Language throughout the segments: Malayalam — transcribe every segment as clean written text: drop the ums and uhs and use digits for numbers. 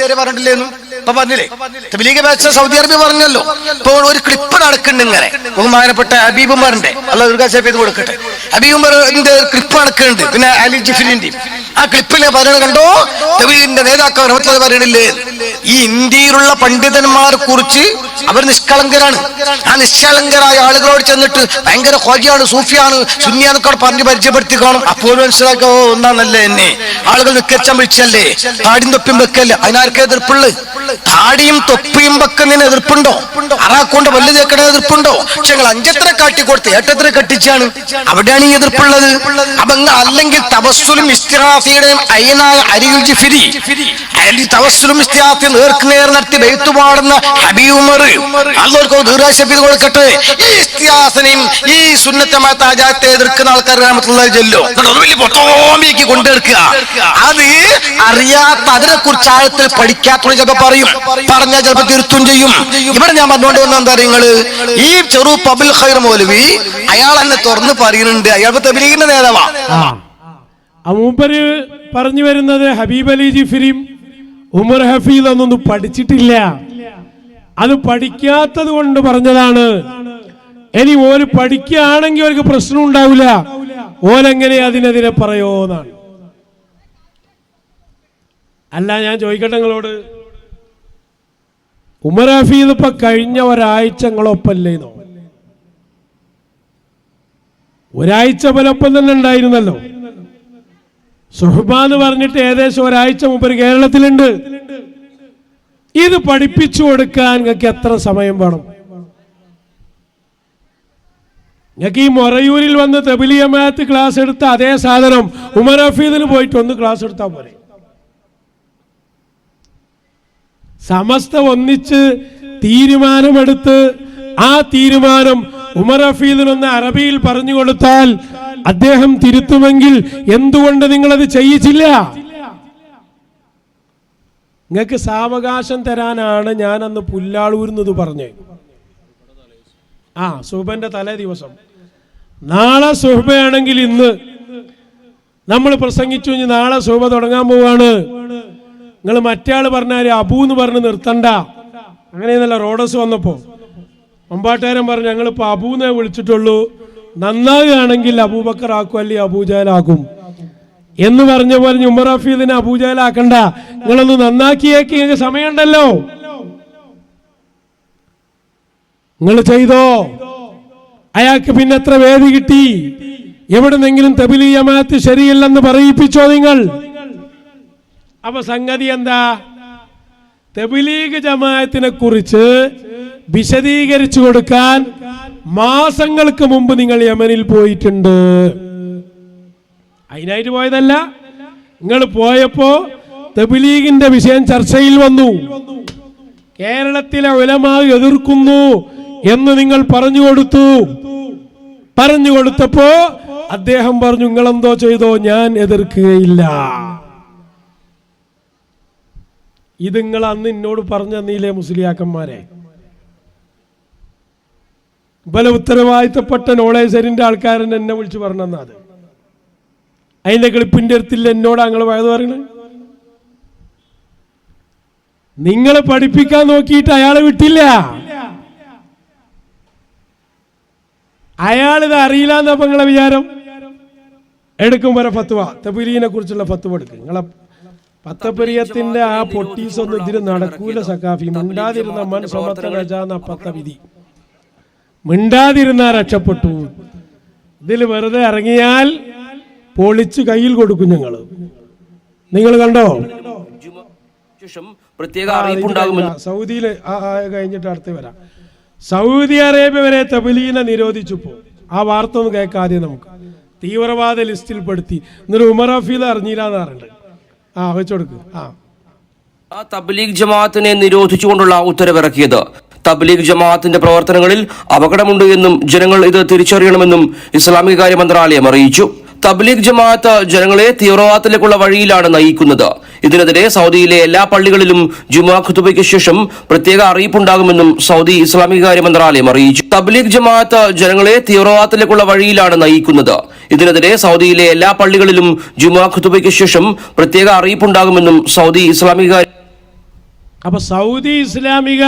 ഇതുവരെ പറഞ്ഞില്ലേന്നു? ഇപ്പൊ പറഞ്ഞില്ലേ, തബ്ലീഗ് ബാച്ച് സൗദി അറേബ്യ പറഞ്ഞല്ലോ. ഇപ്പോൾ ഒരു ക്ലിപ്പ് നടക്കുന്നുണ്ട് ഇങ്ങനെ, ബഹുമാനപ്പെട്ട ഹബീബ് ഉമറിന്റെ, അള്ളാഹു ദീർഘായുസ്സ് ചെയ്ത് കൊടുക്കട്ടെ, ഹബീബ് ഉമറിന്റെ ക്ലിപ്പ് നടക്കുന്നുണ്ട്, പിന്നെ അലി ജിഫ്രിന്റെ. ആ ക്ലിപ്പിൽ പറയുന്നത് കണ്ടോ, തബ്ലീഗിന്റെ നേതാക്കൾ റഹ്മത്തുള്ളാഹി പറയണില്ലേ, ഈ ഇന്ത്യയിലുള്ള പണ്ഡിതന്മാരെ കുറിച്ച് അവർ നിഷ്കളങ്കരാണ്. ആ നിഷ്കളങ്കരായ ആളുകളോട് ചെന്നിട്ട് ഭയങ്കര ഖ്വാജിയാണ്, സൂഫിയാണ്, സുന്നിയാന്നൊക്കെ പറഞ്ഞ് പരിചയപ്പെടുത്തി കാണും. അപ്പോഴും മനസ്സിലാക്കോ ഒന്നാന്നല്ലേ എന്നെ ആളുകൾ നിക്കച്ചാൻ വിളിച്ചല്ലേ, താടിയും തൊപ്പിയും വെക്കല്ലേ, അതിനാർക്കെ എതിർപ്പുള്ളു? താടിയും തൊപ്പിയും വെക്കുന്നതിന് എതിർപ്പുണ്ടോ? അറാക്കൊണ്ട് വല്ല് തേക്കണ എതിർപ്പുണ്ടോ? പക്ഷെ നിങ്ങൾ അഞ്ചെത്ര കാട്ടിക്കൊടുത്ത് ഏട്ടത്ര കെട്ടിച്ചാണ്, അവിടെയാണ് ഈ എതിർപ്പുള്ളത്. അപ്പൊ അല്ലെങ്കിൽ തവസ്സുലും ഇസ്തിഗാസയുടെയും അയനായ അലിയുൽ ജിഫ്രി, തവസ്സുലും ഇസ്തിഗാസയും നേർക്കുനേർ നടത്തി ബൈത്ത് പാടുന്ന ഹബീബ് ഉമർ, അള്ളാഹു ദീർഘായുസ്സ് ചെയ്ത് കൊടുക്കട്ടെ. ഈ ഇസ്തിഗാസനെയും ഈ സുന്നത്ത് ജമാഅത്ത് ആചാരത്തെ എതിർക്കുന്ന ആൾക്കാർ റഹ്മത്തുള്ളാഹി ചെല്ലോ പൊട്ടോമിക്ക് കൊണ്ടെടുക്കുക. അത് അറിയാത്ത, അതിനെ കുറിച്ച് ആഴത്തിൽ പഠിക്കാത്ത ചിലപ്പോ പറയും, പറഞ്ഞാൽ ചിലപ്പോ തിരുത്തും ചെയ്യും. ഇവിടെ ഞാൻ പറഞ്ഞുകൊണ്ട് വന്ന എന്താ നിങ്ങള്, ഈ ചെറു പബുൽ ഖൈർ മൗലവി അയാൾ എന്നെ തുറന്ന് പറയുന്നുണ്ട്, അയാൾ തബ്ലീഗിന്റെ നേതാവാ. മൂപ്പര് പറഞ്ഞു വരുന്നത് ഹബീബ് അലി ജിഫ്രിയും ഉമർ ഹഫീദ് ഒന്നും പഠിച്ചിട്ടില്ല, അത് പഠിക്കാത്തത് കൊണ്ട് പറഞ്ഞതാണ്. ഇനി ഓര് പഠിക്കുകയാണെങ്കിൽ അവർക്ക് പ്രശ്നം ഉണ്ടാവില്ല, ഓലെങ്ങനെ അതിനെതിരെ പറയോന്നാണ്. അല്ല, ഞാൻ ചോദിക്കട്ടെ നിങ്ങളോട്, ഉമർ ഹഫീദ് ഇപ്പൊ കഴിഞ്ഞ ഒരാഴ്ച നിങ്ങളൊപ്പല്ലേന്നോ? ഒരാഴ്ച പോലൊപ്പം തന്നെ ഉണ്ടായിരുന്നല്ലോ. സുഹ്ബ എന്ന് പറഞ്ഞിട്ട് ഏകദേശം ഒരാഴ്ച മുമ്പ് കേരളത്തിലുണ്ട്. ഇത് പഠിപ്പിച്ചു കൊടുക്കാൻ നിങ്ങൾക്ക് എത്ര സമയം വേണം? നിങ്ങൾക്ക് ഈ മൊറയൂരിൽ വന്ന് തബ്ലീഗ് ജമാഅത്ത് ക്ലാസ് എടുത്ത അതേ സാധനം ഉമർ ഹഫീദിന് പോയിട്ട് ഒന്ന് ക്ലാസ് എടുത്താൽ പോലെ. സമസ്ത ഒന്നിച്ച് തീരുമാനമെടുത്ത് ആ തീരുമാനം ഉമർ ഹഫീദിനൊന്ന് അറബിയിൽ പറഞ്ഞു കൊടുത്താൽ അദ്ദേഹം തിരുത്തുമെങ്കിൽ എന്തുകൊണ്ട് നിങ്ങളത് ചെയ്യിച്ചില്ല? നിങ്ങൾക്ക് സാവകാശം തരാനാണ് ഞാൻ അന്ന് പുല്ലാളൂരുന്നത് പറഞ്ഞേ. സുഹബന്റെ തലേ ദിവസം, നാളെ സുഹബയാണെങ്കിൽ ഇന്ന് നമ്മൾ പ്രസംഗിച്ചു, നാളെ സുഹബ തുടങ്ങാൻ പോവാണ്, നിങ്ങൾ മറ്റേ ആള് പറഞ്ഞാല് അബൂ എന്ന് പറഞ്ഞ് നിർത്തണ്ട, അങ്ങനെയെന്നല്ല. റോഡസ് വന്നപ്പോ മമ്പാട്ടുകാരൻ പറഞ്ഞു ഞങ്ങളിപ്പോ അബൂനെ വിളിച്ചിട്ടുള്ളൂ, നന്നാകുകയാണെങ്കിൽ അബൂബക്കർ ആക്കും, അല്ലെങ്കിൽ അബൂജഹലാക്കും എന്ന് പറഞ്ഞ പോലെ ഉമർ ഹഫീദിനെ അബൂജഹലാക്കണ്ട, നിങ്ങളൊന്ന് നന്നാക്കിയേക്ക്, നിങ്ങൾക്ക് സമയമുണ്ടല്ലോ, നിങ്ങൾ ചെയ്തോ. അയാൾക്ക് പിന്നെ എത്ര വേദി കിട്ടി? എവിടെന്നെങ്കിലും തബ്ലീഗ് ജമാഅത്ത് ശരിയല്ലെന്ന് പറയിപ്പിച്ചോ നിങ്ങൾ? അപ്പൊ സംഗതി എന്താ? തബ്ലീഗ് ജമാഅത്തിനെ കുറിച്ച് വിശദീകരിച്ചു കൊടുക്കാൻ മാസങ്ങൾക്ക് മുമ്പ് നിങ്ങൾ യമനിൽ പോയിട്ടുണ്ട്. അതിനായിട്ട് പോയതല്ല, നിങ്ങൾ പോയപ്പോ തബ്ലീഗിന്റെ വിഷയം ചർച്ചയിൽ വന്നു, കേരളത്തിലെ ഉലമാ എതിർക്കുന്നു എന്ന് നിങ്ങൾ പറഞ്ഞു കൊടുത്തപ്പോ അദ്ദേഹം പറഞ്ഞു നിങ്ങളെന്തോ ചെയ്തോ, ഞാൻ എതിർക്കുകയില്ല. ഇത് നിങ്ങൾ അന്ന് എന്നോട് പറഞ്ഞു തന്നീലേ മുസ്ലിയാക്കന്മാരെ? പല ഉത്തരവാദിത്തപ്പെട്ട നോളേജറിന്റെ ആൾക്കാരൻ എന്നെ വിളിച്ചു പറഞ്ഞത്, അതിന്റെ ക്ലിപ്പിന്റെ അടുത്തില്ല എന്നോട് ഞങ്ങൾ വയത് പറയണത്. നിങ്ങളെ പഠിപ്പിക്കാൻ നോക്കിയിട്ട് അയാളെ വിട്ടില്ല. അയാളിത് അറിയില്ല എന്നപ്പോ നിങ്ങളെ വിചാരം? എടുക്കും വരെ ഫത്വ, തബ്ലീഗിനെ കുറിച്ചുള്ള ഫത്വ എടുക്കും. നിങ്ങളെ പത്തപരിയത്തിന്റെ ആ പൊട്ടീസൊന്നും ഇതിന് നടക്കൂല സഖാഫി. മിണ്ടാതിരുന്ന മൻ സമത്തന പത്ത വിധി, മിണ്ടാതിരുന്ന രക്ഷപ്പെട്ടു. ഇതിൽ വെറുതെ ഇറങ്ങിയാൽ പൊളിച്ച് കയ്യിൽ കൊടുക്കും ഞങ്ങൾ. നിങ്ങൾ കണ്ടോ? സൗദിയില് കഴിഞ്ഞിട്ട് അടുത്ത് വരാം. സൗദി അറേബ്യ വരെ തബ്ലീഗിനെ നിരോധിച്ചപ്പോ ആ വാർത്ത ഒന്ന് കേൾക്കാതെ നമുക്ക് തീവ്രവാദ ലിസ്റ്റിൽ പെടുത്തി. എന്നിട്ട് ഉമർ ഹഫീദ് അറിഞ്ഞില്ലാന്ന് പറഞ്ഞിട്ടുണ്ട്. വെച്ചെടുക്ക്. തബ്ലീഗ് ജമാഅത്തിനെ നിരോധിച്ചുകൊണ്ടുള്ള ഉത്തരവിറക്കിയത് തബ്ലീഗ് ജമാഅത്തിന്റെ പ്രവർത്തനങ്ങളിൽ അപകടമുണ്ട് എന്നും ജനങ്ങൾ ഇത് തിരിച്ചറിയണമെന്നും ഇസ്ലാമിക കാര്യ മന്ത്രാലയം അറിയിച്ചു. തബ്ലീഗ് ജമാഅത്ത് ജനങ്ങളെ തീവ്രവാദത്തിലേക്കുള്ള വഴിയിലാണ് നയിക്കുന്നത്. ഇതിനെതിരെ സൗദിയിലെ എല്ലാ പള്ളികളിലും ജുമുഅ ഖുതുബയ്ക്ക് ശേഷം പ്രത്യേക അറിയിപ്പുണ്ടാകുമെന്നും സൗദി ഇസ്ലാമിക കാര്യ മന്ത്രാലയം അറിയിച്ചു. തബ്ലീഗ് ജമാഅത്ത് ജനങ്ങളെ തീവ്രവാദത്തിലേക്കുള്ള വഴിയിലാണ് നയിക്കുന്നത്. ഇതിനെതിരെ സൗദിയിലെ എല്ലാ പള്ളികളിലും ജുമുഅ ഖുതുബയ്ക്ക് ശേഷം പ്രത്യേക അറിയിപ്പുണ്ടാകുമെന്നും സൗദി ഇസ്ലാമിക അപ്പൊ സൗദി ഇസ്ലാമിക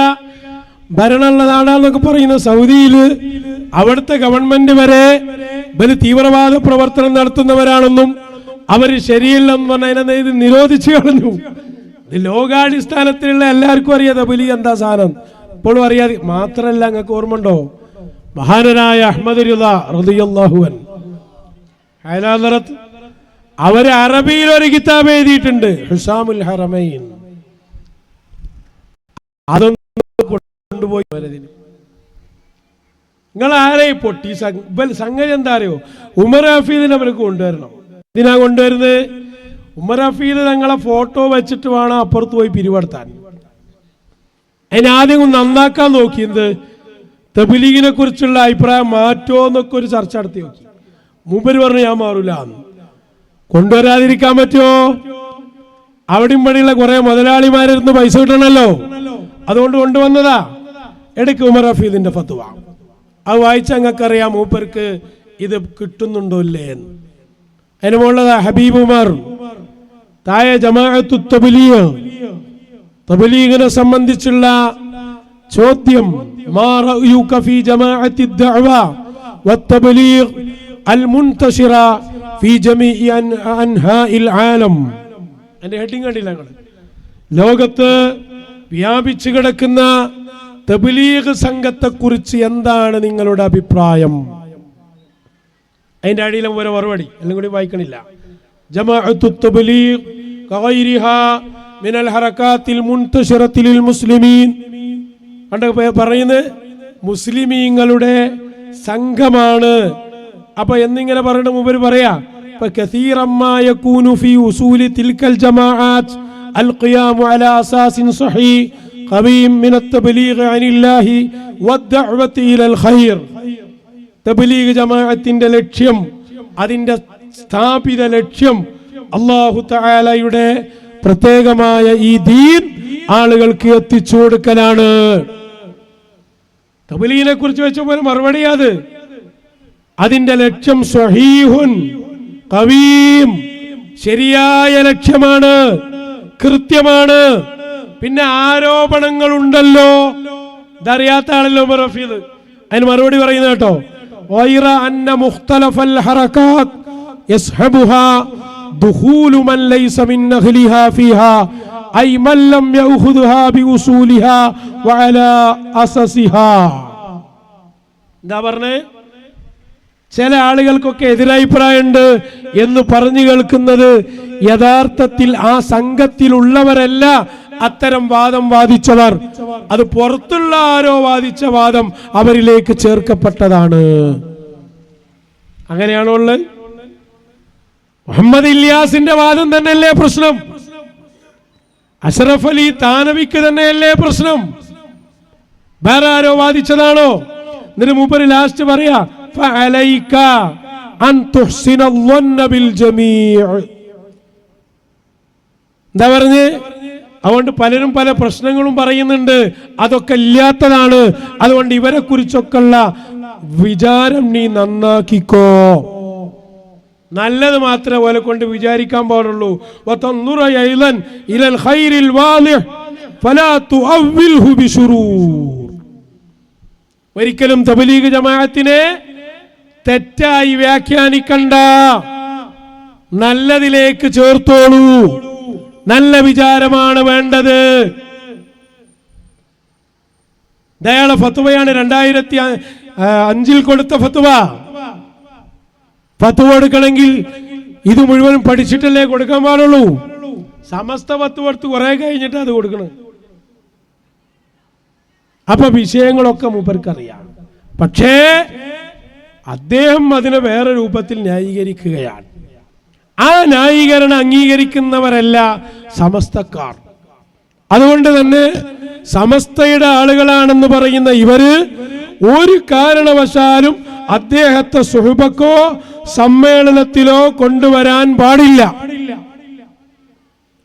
ഭരണമുള്ള നാടാന്നൊക്കെ പറയുന്ന സൗദിയിൽ അവിടുത്തെ ഗവൺമെന്റ് വരെ ഇവര് തീവ്രവാദ പ്രവർത്തനം നടത്തുന്നവരാണെന്നും അവര് ശരിയല്ലെന്ന് പറഞ്ഞാൽ ഇത് നിരോധിച്ചു കളഞ്ഞു. ഇത് ലോകാടിസ്ഥാനത്തിലുള്ള എല്ലാവർക്കും അറിയാം തബ്ലീഗ് എന്താ സാധനം, ഇപ്പോഴും അറിയാതെ. മാത്രമല്ല, നിങ്ങൾക്ക് ഓർമ്മ ഉണ്ടോ, മഹാനരായ അഹ്മദ് റിള റളിയല്ലാഹു അൻഹു ഹൈലാദറത്ത് അവര് അറബിയിൽ ഒരു കിതാബ് എഴുതിയിട്ടുണ്ട്, ഹുസാമുൽ ഹറമൈൻ. അതൊന്നും കൊണ്ടുപോയി നിങ്ങൾ ആരെയും പൊട്ടി സംഗതി എന്താ അറിയോ, ഉമർ ഹഫീദിനെ അവർക്ക് കൊണ്ടുവരണം. ഇതിനാ കൊണ്ടുവരുന്നത്, ഉമർ ഹഫീദ് തങ്ങളെ ഫോട്ടോ വെച്ചിട്ട് വേണം അപ്പുറത്ത് പോയി പിരിവെടുത്താൻ. അതിനാദ്യം നന്നാക്കാൻ നോക്കിയത് തബ്ലീഗിനെ കുറിച്ചുള്ള അഭിപ്രായം മാറ്റോ എന്നൊക്കെ ഒരു ചർച്ച നടത്തി നോക്കി. മൂപ്പര് പറഞ്ഞു ഞാൻ മാറൂല. കൊണ്ടുവരാതിരിക്കാൻ പറ്റുമോ? അവിടെയും പണിയുള്ള കുറെ മുതലാളിമാരിരുന്ന് പൈസ കിട്ടണമല്ലോ, അതുകൊണ്ട് കൊണ്ടുവന്നതാ. എടുക്ക് ഉമർ ഹഫീദിന്റെ ഫത്വ, അത് വായിച്ച ഞങ്ങൾക്കറിയാം മൂപ്പർക്ക് ഇത് കിട്ടുന്നുണ്ടോ ഇല്ലേ എന്ന്. അതിന് മുകളിലതാ ഹബീബ് ഉമർ, താഴെ ജമാഅത്തു തബ്ലീഗ്, തബ്ലീഗിനെ സംബന്ധിച്ചുള്ള ചോദ്യം, മാ റഅയുക ഫീ ജമാഅത്തി ദഅവ വത്തബ്ലീഗ് അൽമുൻതശിറ ഫീ ജമീഇ അൻഹാഇൽ ആലം. അതിന്റെ ഹെഡിങ് കണ്ടില്ല നിങ്ങൾ? ലോകത്ത് വ്യാപിച്ചു കിടക്കുന്ന തബ്ലീഗ് സംഘത്തെക്കുറിച്ച് എന്താണ് നിങ്ങളുടെ അഭിപ്രായം? അതിന്റെ അടിയിലും ഒരു മറുപടി എല്ലാം കൂടി വായിക്കണില്ല. ജമാഅത്തു തബ്ലീഗ് കഗൈരിഹാ മിനൽ ഹറകാത്തിൽ മുൻതശിറത്തിൽ മുസ്ലിമീൻ, കണ്ട പറയുന്നത് മുസ്ലിമീങ്ങളുടെ സംഘമാണ്. അപ്പൊ എന്നിങ്ങനെ പറഞ്ഞിട്ട് മുമ്പ് പറയാ, കസീറമ്മാ യകൂനു ഫീ ഉസൂലി തിൽക്കൽ ജമാഅത്ത് അൽഖിയാമു അലാ അസാസിൻ സഹീഹ് ഖവീം മിന തബ്ലീഗ് അനില്ലാഹി വദ്ദഅവതി ഇലൽ ഖൈർ. തബ്ലീഗ് ജമാഅത്തിന്റെ ലക്ഷ്യം, അതിന്റെ സ്ഥാപിത ലക്ഷ്യം അല്ലാഹു തആലയുടെ പ്രത്യേകമായ ഈ ദീൻ ആളുകൾക്ക് എത്തിച്ചു കൊടുക്കലാണ്. തബ്ലീഗിനെ കുറിച്ച് വെച്ചപ്പോൾ മറുപടി അത്, അതിന്റെ ലക്ഷ്യം സ്വഹീഹുൻ ഖവീം, ശരിയായ ലക്ഷ്യമാണ്, കൃത്യമാണ്. പിന്നെ ആരോപണങ്ങൾ ഉണ്ടല്ലോ, ഇതറിയാത്ത ആളല്ലോ ഉമർ ഹഫീദ്. അതിന് മറുപടി പറയുന്നത് കേട്ടോ, വൈറ അന്ന മുഖ്തലഫൽ ഹറകാത്ത് യസ്ഹബുഹാ ദുഖൂലു മൻ ലൈസ മിൻ അഹ്ലിഹാ ഫീഹാ ഐ മൻ ലം യഅഖുദ്ഹാ ബിഉസൂലിഹാ വഅലാ അസസിഹാ. എന്താ പറഞ്ഞേ? ചില ആളുകൾക്കൊക്കെ എതിരഭിപ്രായമുണ്ട് എന്ന് പറഞ്ഞു കേൾക്കുന്നത് യഥാർത്ഥത്തിൽ ആ സംഘത്തിലുള്ളവരല്ല അത്തരം വാദം വാദിച്ചവർ, അത് പുറത്തുള്ള ആരോ വാദിച്ച വാദം അവരിലേക്ക് ചേർക്കപ്പെട്ടതാണ്. അങ്ങനെയാണോ ഉള്ളത്? മുഹമ്മദ് ഇല്യാസിന്റെ വാദം തന്നെയല്ലേ പ്രശ്നം? അഷ്റഫ് അലി താനവിക്ക് തന്നെയല്ലേ പ്രശ്നം? വേറെ ആരോ വാദിച്ചതാണോ? എന്നിട്ട് മൂപ്പര് ലാസ്റ്റ് പറയാ, ഫഅലൈക അൻ തുഹ്സിന الظن بالجميع. എന്താ പറഞ്ഞേ? അതുകൊണ്ട് പലരും പല പ്രശ്നങ്ങളും പറയുന്നുണ്ട്, അതൊക്കെ ഇല്ലാത്തതാണ്. അതുകൊണ്ട് ഇവരെ കുറിച്ചൊക്കെയുള്ള വിചാരം നീ നന്നാക്കിക്കോ, നല്ലത് മാത്രമേ ഓലെ കൊണ്ട് വിചാരിക്കാൻ പാടുള്ളൂ. വതൻദുറ അയ്ളൻ ഇലൽ ഖൈറിൽ വാളിഹ് ഫലാ തുഅവ്വിൽഹു ബിശുറൂർ. ഒരിക്കലും തബ്ലീഗ് ജമാഅത്തിനെ തെറ്റായി വ്യാഖ്യാനിക്കണ്ട, നല്ലതിലേക്ക് ചേർത്തോളൂ, നല്ല വിചാരമാണ് വേണ്ടത്. ദയാള ഫത്വയാണ് 2005 കൊടുത്ത ഫത്വ. ഫത്വ കൊടുക്കണമെങ്കിൽ ഇത് മുഴുവനും പഠിച്ചിട്ടല്ലേ കൊടുക്കാൻ പാടുള്ളൂ. സമസ്ത ഫത്വ എടുത്ത് കുറെ കഴിഞ്ഞിട്ട് അത് കൊടുക്കണം. അപ്പൊ വിഷയങ്ങളൊക്കെ മൂപ്പർക്കറിയാം, പക്ഷേ അദ്ദേഹം അതിനെ വേറെ രൂപത്തിൽ ന്യായീകരിക്കുകയാണ്. ആ ന്യായീകരണം അംഗീകരിക്കുന്നവരല്ല സമസ്തക്കാർ. അതുകൊണ്ട് തന്നെ സമസ്തയുടെ ആളുകളാണെന്ന് പറയുന്ന ഇവര് ഒരു കാരണവശാലും അദ്ദേഹത്തെ സുഹബക്കോ സമ്മേളനത്തിലോ കൊണ്ടുവരാൻ പാടില്ല.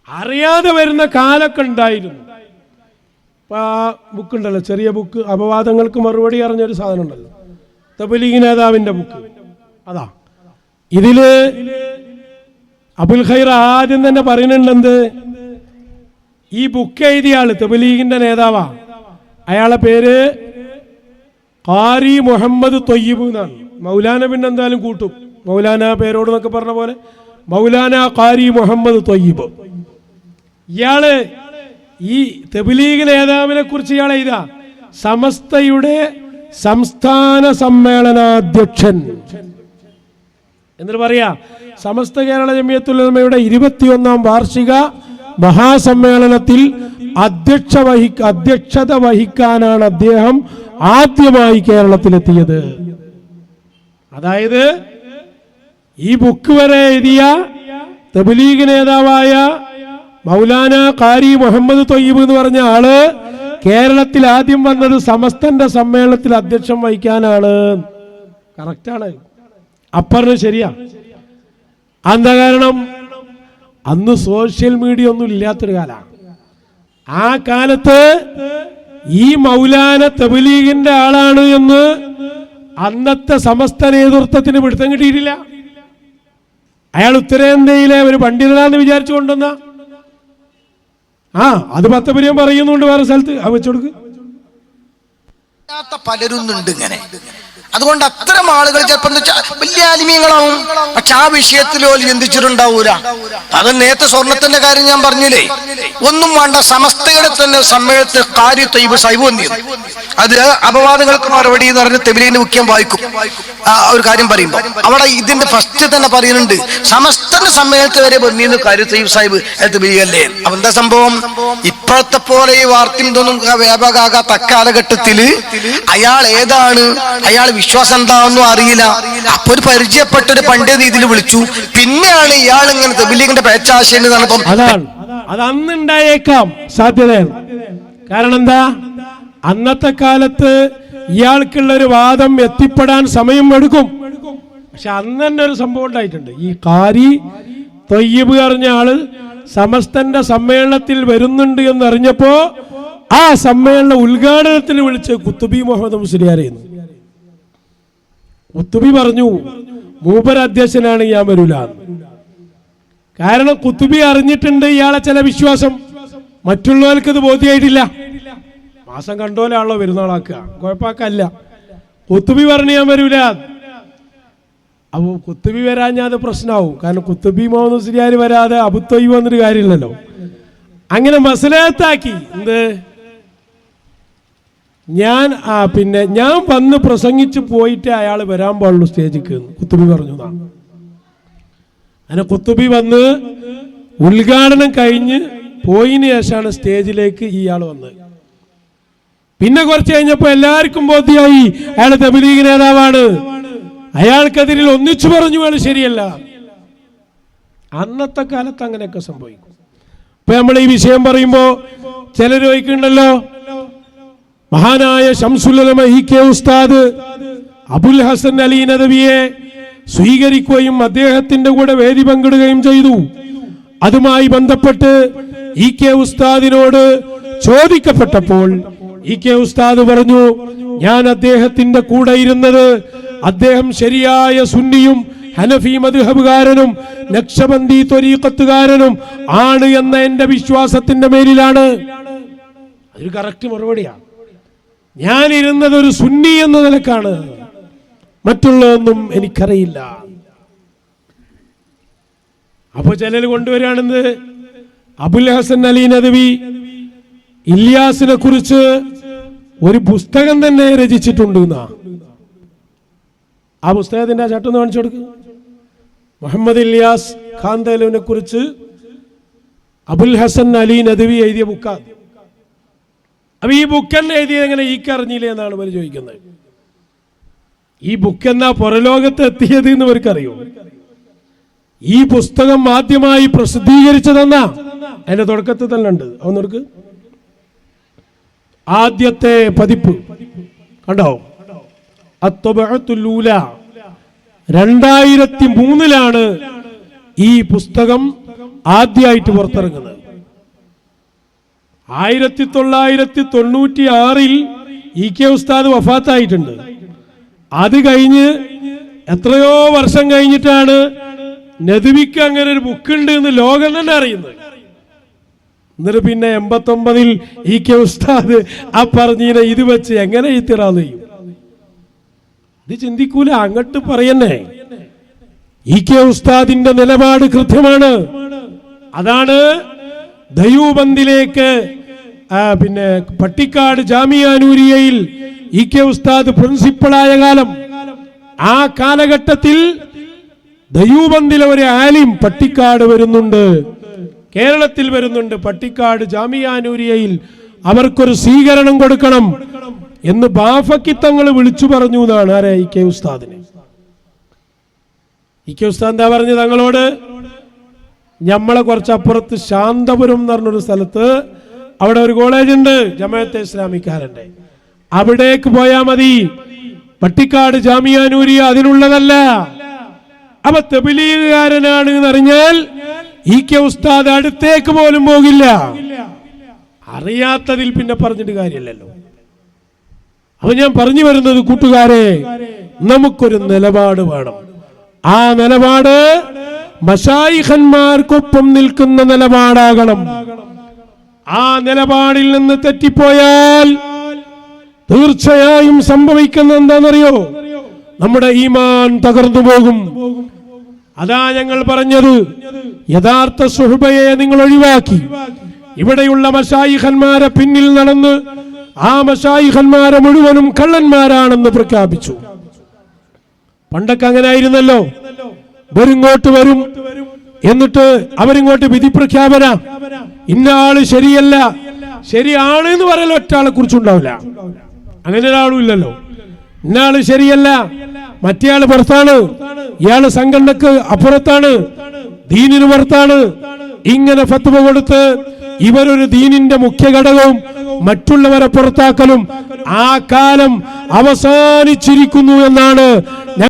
അറിയാതെ വരുന്ന കാലൊക്കെ ഉണ്ടായിരുന്നു. ബുക്ക് ഉണ്ടല്ലോ, ചെറിയ ബുക്ക്, അപവാദങ്ങൾക്ക് മറുപടി അറിഞ്ഞൊരു സാധനം ഉണ്ടല്ലോ, തബ്ലീഗ് നേതാവിന്റെ ബുക്ക്. അതാ ഇതില് അബുൽ ഖൈർ ആദ്യം തന്നെ പറയുന്നുണ്ട്, ഈ ബുക്ക് എഴുതിയ ആള് തബ്ലീഗിന്റെ നേതാവാ. അയാളെ പേര് ഖാരി മുഹമ്മദ് ത്വയ്യിബ് എന്നാണ്. മൗലാന പിന്നെ എന്തായാലും കൂട്ടും, മൗലാന പേരോട് എന്നൊക്കെ പറഞ്ഞ പോലെ മൗലാന ഖാരി മുഹമ്മദ് ത്വയ്യിബ്. ഇയാള് ഈ തബ്ലീഗ് നേതാവിനെ കുറിച്ച് ഇയാൾ എഴുതാ സമസ്തയുടെ സംസ്ഥാന സമ്മേളനാധ്യക്ഷൻ എന്നിട്ട് പറയാ സമസ്ത കേരള ജമിയത്തുൽ ഉലമയുടെ 21ാം വാർഷിക മഹാസമ്മേളനത്തിൽ അധ്യക്ഷത വഹിക്കാനാണ് അദ്ദേഹം ആദ്യമായി കേരളത്തിലെത്തിയത്. അതായത് ഈ ബുക്ക് വരെ എഴുതിയ തബ്ലീഗ് നേതാവായ മൗലാന ഖാരി മുഹമ്മദ് ത്വയ്യിബ് എന്ന് പറഞ്ഞ ആള് കേരളത്തിൽ ആദ്യം വന്നത് സമസ്തന്റെ സമ്മേളനത്തിൽ അധ്യക്ഷം വഹിക്കാനാണ്. കറക്റ്റാണ്, അപ്പറിന് ശരിയാ. എന്താ കാരണം? അന്ന് സോഷ്യൽ മീഡിയ ഒന്നും ഇല്ലാത്തൊരു കാലമാണ്. ആ കാലത്ത് ഈ മൗലാന തബ്ലീഗിന്റെ ആളാണ് എന്ന് അന്നത്തെ സമസ്ത നേതൃത്വത്തിന് പിടുത്തം കിട്ടിയിട്ടില്ല. അയാൾ ഉത്തരേന്ത്യയിലെ ഒരു പണ്ഡിതനാന്ന് വിചാരിച്ചു കൊണ്ടുവന്ന അത് പത്തപുരം പറയുന്നുണ്ട് വേറെ സ്ഥലത്ത്. വെച്ചുകൊടുക്ക്. പലരുന്നുണ്ട് ഇങ്ങനെ. അതുകൊണ്ട് അത്തരം ആളുകൾ ചിലപ്പോൾ വലിയ ആലിമീങ്ങളാവും, പക്ഷെ ആ വിഷയത്തിൽ പോലും ചിന്തിച്ചിട്ടുണ്ടാവൂല. അത് നേരത്തെ സ്വർണത്തിന്റെ കാര്യം ഞാൻ പറഞ്ഞില്ലേ, ഒന്നും വേണ്ട, സമസ്തയുടെ തന്നെ സമ്മേളനത്തിൽ ഖാരി ത്വയ്യിബ് സാഹിബ് വന്നിരുന്നു. അത് അപവാദങ്ങൾക്ക് മറുപടി എന്ന് പറഞ്ഞ് തബ്ലീഗിന്റെ മുഖ്യം വായിക്കും. ഒരു കാര്യം പറയുമ്പോൾ അവിടെ ഇതിന്റെ ഫസ്റ്റ് തന്നെ പറയുന്നുണ്ട്, സമസ്തന്റെ സമ്മേളനത്തിൽ വരെ വന്നിരുന്നു ഖാരി ത്വയ്യിബ് സാഹിബ് തബ്ലീഗല്ലേ. അപ്പൊ എന്താ സംഭവം? ഇപ്പോഴത്തെ പോലെ ഈ വാർത്തയും ഇതൊന്നും വ്യാപകമാകാത്ത അക്കാലഘട്ടത്തില് അയാൾ ഏതാണ്, അയാൾ വിശ്വാസം എന്താണെന്നും അറിയില്ല. അപ്പൊ ഒരു പരിചയപ്പെട്ട ഒരു പണ്ഡിത രീതിയിൽ വിളിച്ചു. പിന്നെയാണ് ഇയാൾ ഇങ്ങനെ തബ്ലീഗിന്റെ പേച്ചാശയം നടന്നപ്പം അത് അന്നുണ്ടായേക്കാം സാധ്യതയാണ്. കാരണം എന്താ, അന്നത്തെ കാലത്ത് ഇയാൾക്കുള്ള ഒരു വാദം എത്തിപ്പെടാൻ സമയം എടുക്കും. പക്ഷെ അന്ന് തന്നെ ഒരു സംഭവം ഉണ്ടായിട്ടുണ്ട്. ഈ ഖാരി ത്വയ്യിബ് പറഞ്ഞ ആള് സമസ്തന്റെ സമ്മേളനത്തിൽ വരുന്നുണ്ട് എന്നറിഞ്ഞപ്പോ ആ സമ്മേളന ഉദ്ഘാടനത്തിന് വിളിച്ച് കുത്തുബി മുഹമ്മദ് മുസ്ലിയാരെന്ന്. കുത്തുബി പറഞ്ഞു മൂപ്പർ അധ്യക്ഷനാണ്, ഞാൻ വരൂല. കാരണം കുത്തുബി അറിഞ്ഞിട്ടുണ്ട് ഇയാളെ ചില വിശ്വാസം, മറ്റുള്ളവർക്ക് ഇത് ബോധ്യമായിട്ടില്ല. മാസം കണ്ടോലാണല്ലോ വരുന്നാളാക്കുക, കുഴപ്പമാക്കല്ല. കുത്തുബി പറഞ്ഞു ഞാൻ വരൂല. അപ്പൊ കുത്തുബി വരാഞ്ഞാൽ അത് പ്രശ്നമാവും. കാരണം കുത്തുബി മുഹമ്മദ് മുസ്ലിയാർ വരാതെ അബൂ ത്വയ്യിബ് വന്നിട്ട് കാര്യമില്ലല്ലോ. അങ്ങനെ മസലഹത്താക്കി. എന്ത് ഞാൻ വന്ന് പ്രസംഗിച്ച് പോയിട്ട് അയാൾ വരാൻ പാടുള്ളൂ സ്റ്റേജിക്ക്, കുത്തുബി പറഞ്ഞു. അങ്ങനെ കുത്തുബി വന്ന് ഉദ്ഘാടനം കഴിഞ്ഞ് പോയിന് ശേഷമാണ് സ്റ്റേജിലേക്ക് ഇയാൾ വന്നത്. പിന്നെ കുറച്ച് കഴിഞ്ഞപ്പോ എല്ലാവർക്കും ബോധ്യമായി അയാൾ തബ്ലീഗ് നേതാവാണ്. അയാൾക്കെതിരിൽ ഒന്നിച്ചു പറഞ്ഞു അയാൾ ശരിയല്ല. അന്നത്തെ കാലത്ത് അങ്ങനെയൊക്കെ സംഭവിക്കും. ഇപ്പൊ നമ്മൾ ഈ വിഷയം പറയുമ്പോ ചിലർ ചോദിക്കുന്നുണ്ടല്ലോ, മഹാനായ ശംസുൽ ഉലമ ഇ.കെ. ഉസ്താദ് അബുൽ ഹസൻ അലി നദവിയെ സ്വീകരിക്കുകയും അദ്ദേഹത്തിന്റെ കൂടെ വേദി പങ്കിടുകയും ചെയ്തു. അതുമായി ബന്ധപ്പെട്ട് ഇ.കെ. ഉസ്താദിനോട് ചോദിക്കപ്പെട്ടപ്പോൾ ഇ.കെ. ഉസ്താദ് പറഞ്ഞു, ഞാൻ അദ്ദേഹത്തിന്റെ കൂടെ ഇരുന്നത് അദ്ദേഹം ശരിയായ സുന്നിയും ഹനഫി മദ്ഹബുകാരനും നക്ഷബന്ദി ത്വരീഖത്തുകാരനും ആണ് എന്ന എന്റെ വിശ്വാസത്തിന്റെ മേലിലാണ്. അതൊരു കറക്റ്റ് മറുപടിയാണ്. ഞാൻ ഇരുന്നത് ഒരു സുന്നി എന്ന നിലക്കാണ്, മറ്റുള്ളതൊന്നും എനിക്കറിയില്ല. അപ്പൊ ചിലർ കൊണ്ടുവരികയാണെന്ന് അബുൽ ഹസൻ അലി നദവി ഇല്യാസിനെ കുറിച്ച് ഒരു പുസ്തകം തന്നെ രചിച്ചിട്ടുണ്ട്. ആ പുസ്തകത്തിന്റെ ചട്ടം ഒന്ന് കാണിച്ചു കൊടുക്കുക. മുഹമ്മദ് ഇല്യാസ് ഖാന്തലുവിനെ കുറിച്ച് അബുൽ ഹസൻ അലി നദവി എഴുതിയ ബുക്കാണ്. അപ്പൊ ഈ ബുക്ക് തന്നെ എഴുതിയത് എങ്ങനെ അറിഞ്ഞില്ലേ എന്നാണ് ഇവർ ചോദിക്കുന്നത്. ഈ ബുക്ക് എന്നാ പുറലോകത്ത് എത്തിയത് എന്ന് ഇവർക്കറിയോ? ഈ പുസ്തകം ആദ്യമായി പ്രസിദ്ധീകരിച്ചതെന്നാ അതിന്റെ തുടക്കത്തിൽ തന്നെ ഉണ്ട്. ഒന്നെടുക്ക്. ആദ്യത്തെ പതിപ്പ് കണ്ടോ? അത്വബഅത്തുൽ ഊല 2003 ഈ പുസ്തകം ആദ്യമായിട്ട് പുറത്തിറങ്ങുന്നത്. 1996 ഇ.കെ. ഉസ്താദ് വഫാത്തായിട്ടുണ്ട്. അത് കഴിഞ്ഞ് എത്രയോ വർഷം കഴിഞ്ഞിട്ടാണ് നദവിക്ക് അങ്ങനെ ഒരു ബുക്ക് ഉണ്ട് എന്ന് ലോകം തന്നെ അറിയുന്നത്. എന്നിട്ട് പിന്നെ 89-ൽ ഇ.കെ. ഉസ്താദ് ആ പറഞ്ഞീനെ ഇത് വെച്ച് എങ്ങനെ ഇത്തിറാന്ന് ചെയ്യും? ഇത് ചിന്തിക്കൂല, അങ്ങോട്ട് പറയന്നെ. ഇ.കെ. ഉസ്താദിന്റെ നിലപാട് കൃത്യമാണ്. അതാണ് ദയൂബന്ദിലേക്ക് പിന്നെ പട്ടിക്കാട് ജാമിയ നൂരിയയിൽ ഇ.കെ. ഉസ്താദ് പ്രിൻസിപ്പളായ കാലം, ആ കാലഘട്ടത്തിൽ ദയൂബന്ദിലെ ഒരു ആലിം പട്ടിക്കാട് വരുന്നുണ്ട്, കേരളത്തിൽ വരുന്നുണ്ട്. പട്ടിക്കാട് ജാമിയ നൂരിയയിൽ അവർക്കൊരു സ്വീകരണം കൊടുക്കണം എന്ന് ബാഫക്കിത്തങ്ങൾ വിളിച്ചു പറഞ്ഞു എന്നാണ് ആരെ? ഇ.കെ. ഉസ്താദിനെ. ഇ.കെ. ഉസ്താദ് എന്താ പറഞ്ഞു തങ്ങളോട്? നമ്മളെ കുറച്ചപ്പുറത്ത് ശാന്തപുരം എന്ന് പറഞ്ഞൊരു സ്ഥലത്ത് അവിടെ ഒരു കോളേജ് ഉണ്ട്, ജമാഅത്തെ ഇസ്ലാമിക്കാരന്റെ, അവിടേക്ക് പോയാ മതി. പട്ടിക്കാട് ജാമിയ നൂരിയ അതിനുള്ളതല്ല. അപ്പൊ തബ്ലീഗുകാരനാണ് എന്നറിഞ്ഞാൽ ഇ.കെ. ഉസ്താദ് അടുത്തേക്ക് പോലും പോകില്ല. അറിയാത്തതിൽ പിന്നെ പറഞ്ഞിട്ട് കാര്യമില്ലല്ലോ. അപ്പൊ ഞാൻ പറഞ്ഞു വരുന്നത്, കൂട്ടുകാരെ, നമുക്കൊരു നിലപാട് വേണം. ആ നിലപാട് മശായിഖന്മാർക്കൊപ്പം നിൽക്കുന്ന നിലപാടാകണം. ആ നിലപാടിൽ നിന്ന് തെറ്റിപ്പോയാൽ തീർച്ചയായും സംഭവിക്കുന്ന എന്താണെന്നറിയോ? നമ്മുടെ ഈമാൻ തകർന്നു പോകും. അതാ ഞങ്ങൾ പറഞ്ഞത്, യഥാർത്ഥ സുഹബയെ നിങ്ങൾ ഒഴിവാക്കി ഇവിടെയുള്ള മശായിഖന്മാരെ പിന്നിൽ നടന്ന് ആ മശായിഖന്മാരെ മുഴുവനും കള്ളന്മാരാണെന്ന് പ്രഖ്യാപിച്ചു. പണ്ടൊക്കെ അങ്ങനെ ആയിരുന്നല്ലോ. ഇവരിങ്ങോട്ട് വരും, എന്നിട്ട് അവരിങ്ങോട്ട് വിധി പ്രഖ്യാപന, ഇന്ന ആള് ശരിയല്ല, ശരിയാണ് എന്ന് പറയൽ ഒറ്റാളെ കുറിച്ചുണ്ടാവില്ല. അങ്ങനെ ഒരാളും ഇല്ലല്ലോ. ഇന്നയാള് ശരിയല്ല, മറ്റേയാള് പുറത്താണ്, ഇയാള് സംഘടനക്ക് അപ്പുറത്താണ്, ദീനിന് പുറത്താണ്. ഇങ്ങനെ ഫത്വ കൊടുത്ത് ഇവരൊരു ദീനിന്റെ മുഖ്യ ഘടകവും മറ്റുള്ളവരെ പുറത്താക്കലും ആ കാലം അവസാനിച്ചിരിക്കുന്നു എന്നാണ്